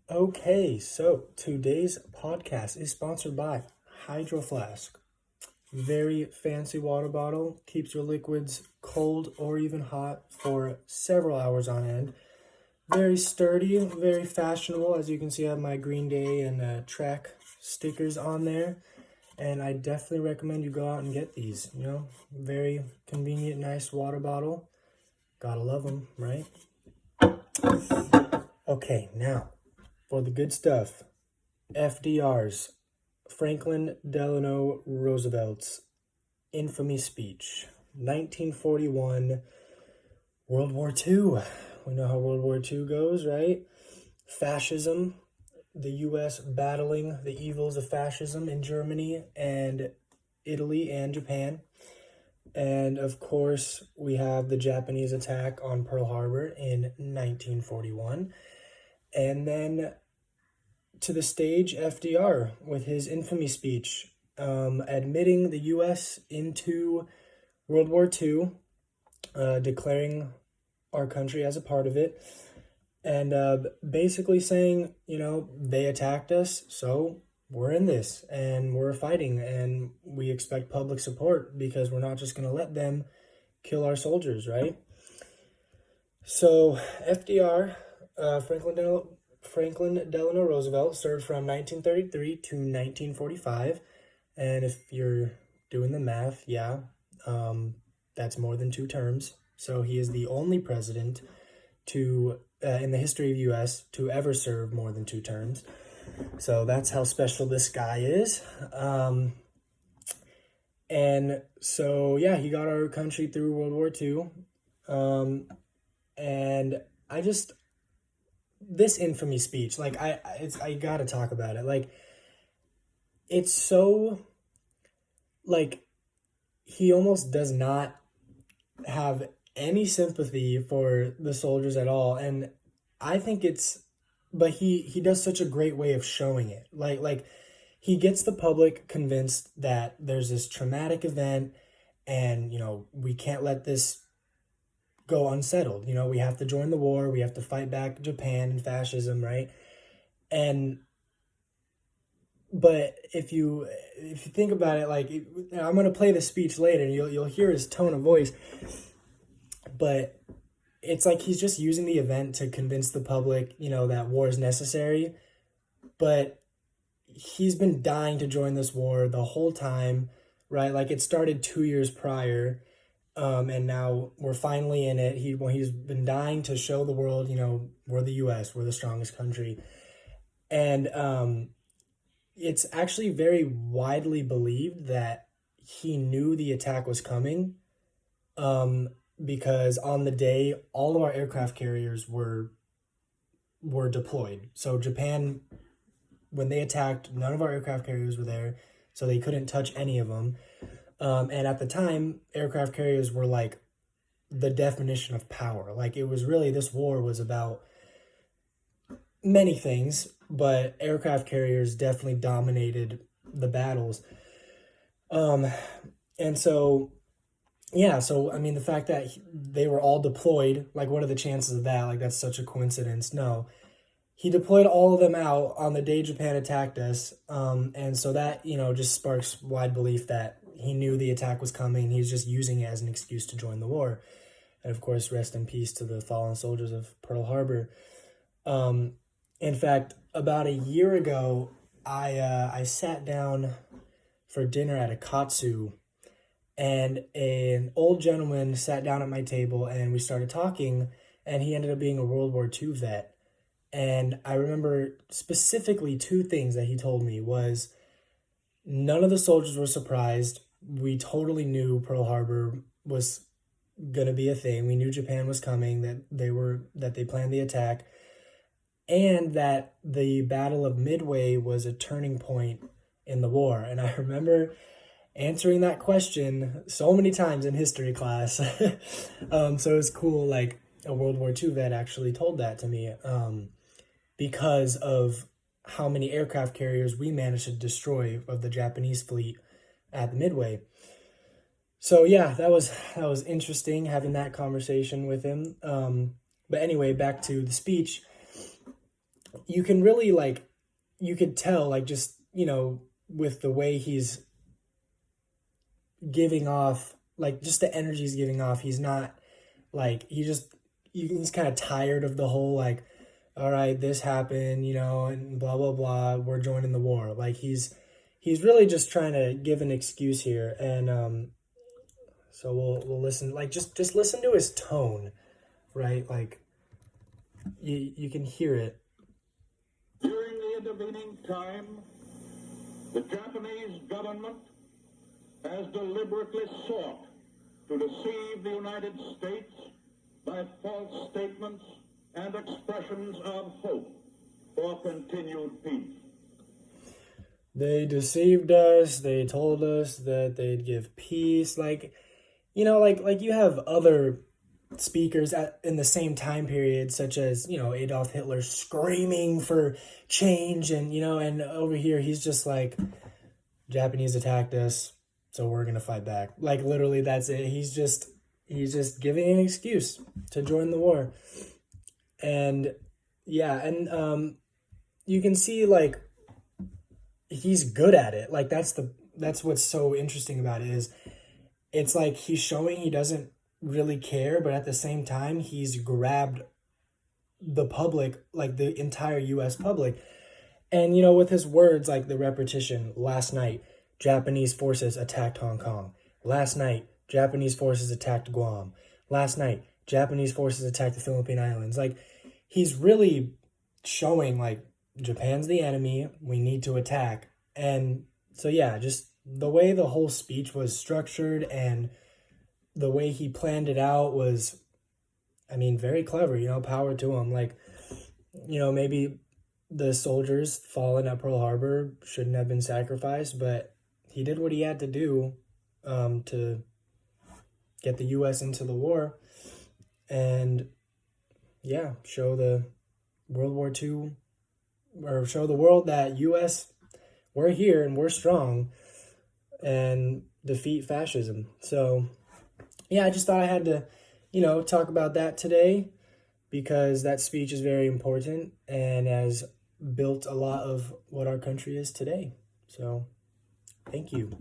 Okay, so today's podcast is sponsored by Hydro Flask. Very fancy water bottle, keeps your liquids cold or even hot for several hours on end. Very sturdy, very fashionable. As you can see, I have my Green Day and track stickers on there. And I definitely recommend you go out and get these. Very convenient, nice water bottle. Gotta love them, right? Okay, now for the good stuff. FDR's Franklin Delano Roosevelt's infamy speech, 1941, World War II. We know how World War II goes, right? Fascism, the US battling the evils of fascism in Germany and Italy and Japan. And of course, we have the Japanese attack on Pearl Harbor in 1941. And then to the stage, FDR with his infamy speech, admitting the U.S. into World War II, declaring our country as a part of it, and basically saying, they attacked us, so we're in this, and we're fighting, and we expect public support because we're not just going to let them kill our soldiers, right? So FDR, Franklin Delano Roosevelt, served from 1933 to 1945. And if you're doing the math, that's more than 2 terms. So he is the only president in the history of U.S. to ever serve more than 2 terms. So that's how special this guy is. And so, he got our country through World War II. And this infamy speech, I gotta talk about it. It's so, he almost does not have any sympathy for the soldiers at all. And I think but he does such a great way of showing it. He gets the public convinced that there's this traumatic event and, we can't let this go unsettled. We have to join the war. We have to fight back Japan and fascism, right? But if you think about it, I'm going to play the speech later and you'll hear his tone of voice, but it's like he's just using the event to convince the public, that war is necessary. But he's been dying to join this war the whole time, right? It started 2 years prior. And now we're finally in it. He's been dying to show the world, we're the U.S., we're the strongest country. And it's actually very widely believed that he knew the attack was coming, because on the day, all of our aircraft carriers were deployed. So Japan, when they attacked, none of our aircraft carriers were there, so they couldn't touch any of them. And at the time, aircraft carriers were the definition of power. It was really, this war was about many things, but aircraft carriers definitely dominated the battles. And so, the fact that they were all deployed, what are the chances of that? That's such a coincidence. No. He deployed all of them out on the day Japan attacked us. And so that, just sparks wide belief that he knew the attack was coming. He's just using it as an excuse to join the war. And of course, rest in peace to the fallen soldiers of Pearl Harbor. In fact, about a year ago, I sat down for dinner at a katsu, and an old gentleman sat down at my table and we started talking, and he ended up being a World War II vet. And I remember specifically 2 things that he told me was none of the soldiers were surprised. We totally knew Pearl Harbor was going to be a thing. We knew Japan was coming, that they planned the attack, and that the Battle of Midway was a turning point in the war. And I remember answering that question so many times in history class. So it was cool, a World War II vet actually told that to me, because of how many aircraft carriers we managed to destroy of the Japanese fleet at the Midway. So that was interesting having that conversation with him. But anyway, back to the speech. you can really like, you could tell like just, with the way he's giving off, like just the energy he's giving off, he's not like, he's kind of tired of the whole like, all right, this happened, and blah blah blah, we're joining the war. Like he's really just trying to give an excuse here, and so we'll listen, like just listen to his tone, right? Like you can hear it. During the intervening time, the Japanese government has deliberately sought to deceive the United States by false statements and expressions of hope for continued peace. They deceived us. They told us that they'd give peace. Like, like you have other speakers in the same time period, such as, Adolf Hitler screaming for change. And, and over here, he's just like, Japanese attacked us, so we're going to fight back. Like, literally, that's it. He's just giving an excuse to join the war. And, yeah, and you can see, like, he's good at it. Like that's what's so interesting about it, is it's like he's showing he doesn't really care, but at the same time he's grabbed the public, like the entire US public. And with his words, like the repetition, last night Japanese forces attacked Hong Kong. Last night Japanese forces attacked Guam. Last night Japanese forces attacked the Philippine Islands. Like he's really showing like Japan's the enemy, we need to attack. And so yeah, just the way the whole speech was structured and the way he planned it out was, I mean, very clever, power to him. Like, maybe the soldiers fallen at Pearl Harbor shouldn't have been sacrificed, but he did what he had to do to get the US into the war and yeah, show the World War II, or show the world that US, we're here and we're strong, and defeat fascism. So yeah, I just thought I had to, talk about that today, because that speech is very important and has built a lot of what our country is today. So thank you.